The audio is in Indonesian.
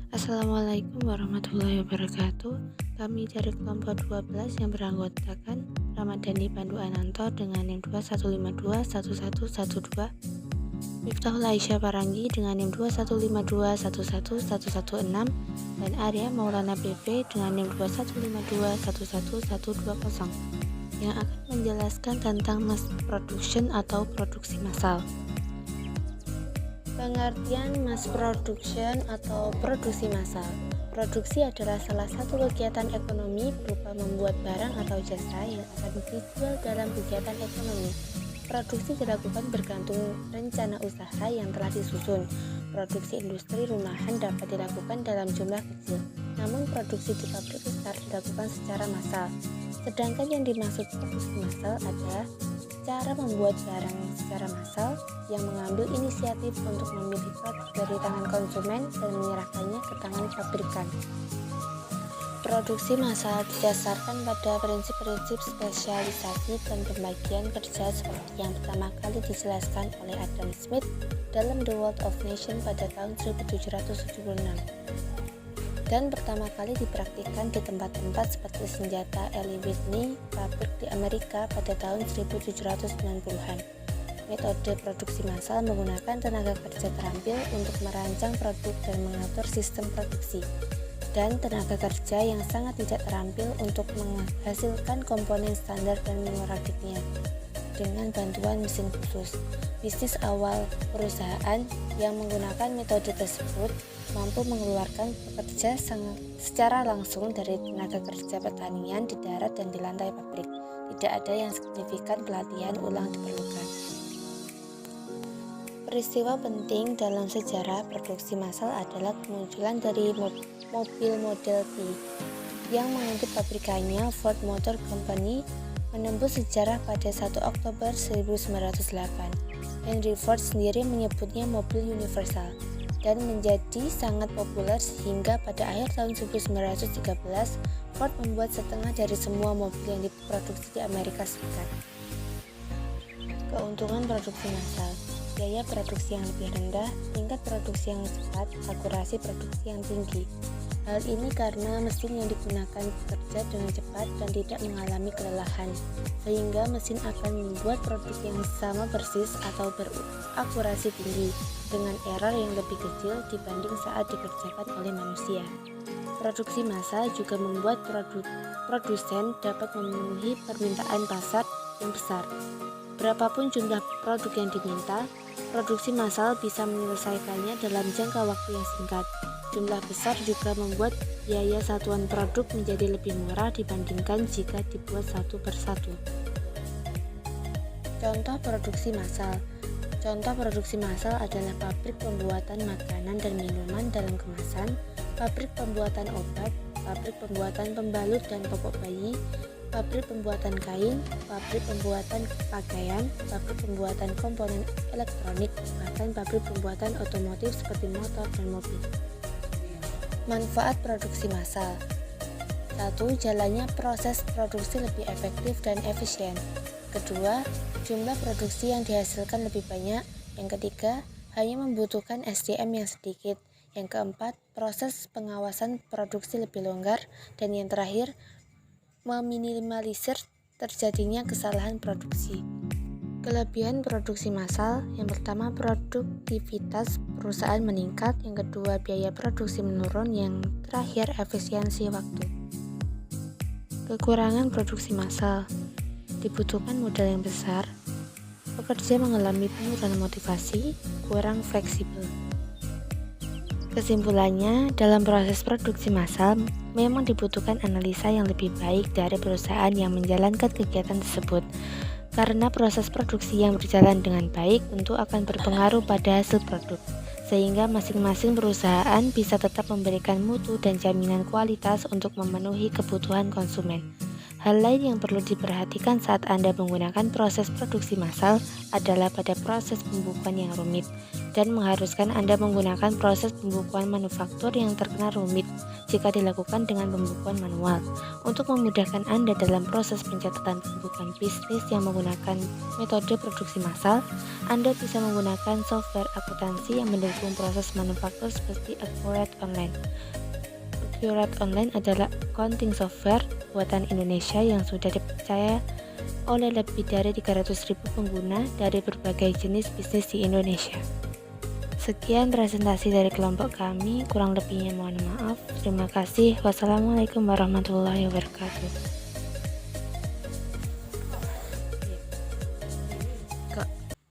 Assalamualaikum warahmatullahi wabarakatuh. Kami dari kelompok 12 yang beranggotakan Ramadhani Pandu Ananto dengan NIM 21521112, Miftahul Aisyah Parangi dengan NIM 2152111116, dan Arya Maulana BP dengan NIM 2152111120 yang akan menjelaskan tentang mass production atau produksi massal. Pengertian mass production atau produksi massal. Produksi adalah salah satu kegiatan ekonomi berupa membuat barang atau jasa yang akan dijual dalam kegiatan ekonomi. Produksi dilakukan bergantung rencana usaha yang telah disusun. Produksi industri rumahan dapat dilakukan dalam jumlah kecil, namun produksi di pabrik besar dilakukan secara massal. Sedangkan yang dimaksud produksi massal adalah cara membuat barang secara massal yang mengambil inisiatif untuk memilih produk dari tangan konsumen dan menyerahkannya ke tangan pabrikan. Produksi massal didasarkan pada prinsip-prinsip spesialisasi dan pembagian kerja seperti yang pertama kali dijelaskan oleh Adam Smith dalam The Wealth of Nations pada tahun 1776. Dan pertama kali dipraktikkan di tempat-tempat seperti senjata Eli Whitney pabrik di Amerika pada tahun 1790-an. Metode produksi massal menggunakan tenaga kerja terampil untuk merancang produk dan mengatur sistem produksi, dan tenaga kerja yang sangat tidak terampil untuk menghasilkan komponen standar dan mengoraknya dengan bantuan mesin khusus. Bisnis awal perusahaan yang menggunakan metode tersebut mampu mengeluarkan pekerja secara langsung dari tenaga kerja pertanian di darat dan di lantai pabrik. Tidak ada yang signifikan pelatihan ulang diperlukan. Peristiwa penting dalam sejarah produksi massal adalah kemunculan dari mobil Model T yang mengintip pabrikannya Ford Motor Company menembus sejarah pada 1 Oktober 1908. Henry Ford sendiri menyebutnya mobil universal dan menjadi sangat populer sehingga pada akhir tahun 1913 Ford membuat setengah dari semua mobil yang diproduksi di Amerika Serikat. Keuntungan produksi massal: biaya produksi yang lebih rendah, tingkat produksi yang cepat, akurasi produksi yang tinggi. Hal ini karena mesin yang digunakan bekerja dengan cepat dan tidak mengalami kelelahan, sehingga mesin akan membuat produk yang sama persis atau berakurasi tinggi, dengan error yang lebih kecil dibanding saat dikerjakan oleh manusia. Produksi massal juga membuat produsen dapat memenuhi permintaan pasar yang besar. Berapapun jumlah produk yang diminta, produksi massal bisa menyelesaikannya dalam jangka waktu yang singkat. Jumlah besar juga membuat biaya satuan produk menjadi lebih murah dibandingkan jika dibuat satu persatu. Contoh produksi massal. Contoh produksi massal adalah pabrik pembuatan makanan dan minuman dalam kemasan, pabrik pembuatan obat, pabrik pembuatan pembalut dan popok bayi, pabrik pembuatan kain, pabrik pembuatan pakaian, pabrik pembuatan komponen elektronik, bahkan pabrik pembuatan otomotif seperti motor dan mobil. Manfaat produksi massal: 1. Jalannya proses produksi lebih efektif dan efisien. Kedua, jumlah produksi yang dihasilkan lebih banyak. Yang ketiga, hanya membutuhkan SDM yang sedikit. Yang keempat, proses pengawasan produksi lebih longgar. Dan yang terakhir, meminimalisir terjadinya kesalahan produksi. Kelebihan produksi massal: yang pertama, produktivitas perusahaan meningkat. Yang kedua, biaya produksi menurun. Yang terakhir, efisiensi waktu. Kekurangan produksi massal: dibutuhkan modal yang besar, pekerja mengalami penurunan motivasi, kurang fleksibel. Kesimpulannya, dalam proses produksi massal memang dibutuhkan analisa yang lebih baik dari perusahaan yang menjalankan kegiatan tersebut. Karena proses produksi yang berjalan dengan baik tentu akan berpengaruh pada hasil produk, sehingga masing-masing perusahaan bisa tetap memberikan mutu dan jaminan kualitas untuk memenuhi kebutuhan konsumen. Hal lain yang perlu diperhatikan saat Anda menggunakan proses produksi massal adalah pada proses pembukuan yang rumit dan mengharuskan Anda menggunakan proses pembukuan manufaktur yang terkenal rumit jika dilakukan dengan pembukuan manual. Untuk memudahkan Anda dalam proses pencatatan pembukuan bisnis yang menggunakan metode produksi massal, Anda bisa menggunakan software akuntansi yang mendukung proses manufaktur seperti Accurate Online. Accurate Online adalah accounting software buatan Indonesia yang sudah dipercaya oleh lebih dari 300.000 pengguna dari berbagai jenis bisnis di Indonesia. Sekian presentasi dari kelompok kami, kurang lebihnya mohon maaf. Terima kasih. Wassalamualaikum warahmatullahi wabarakatuh.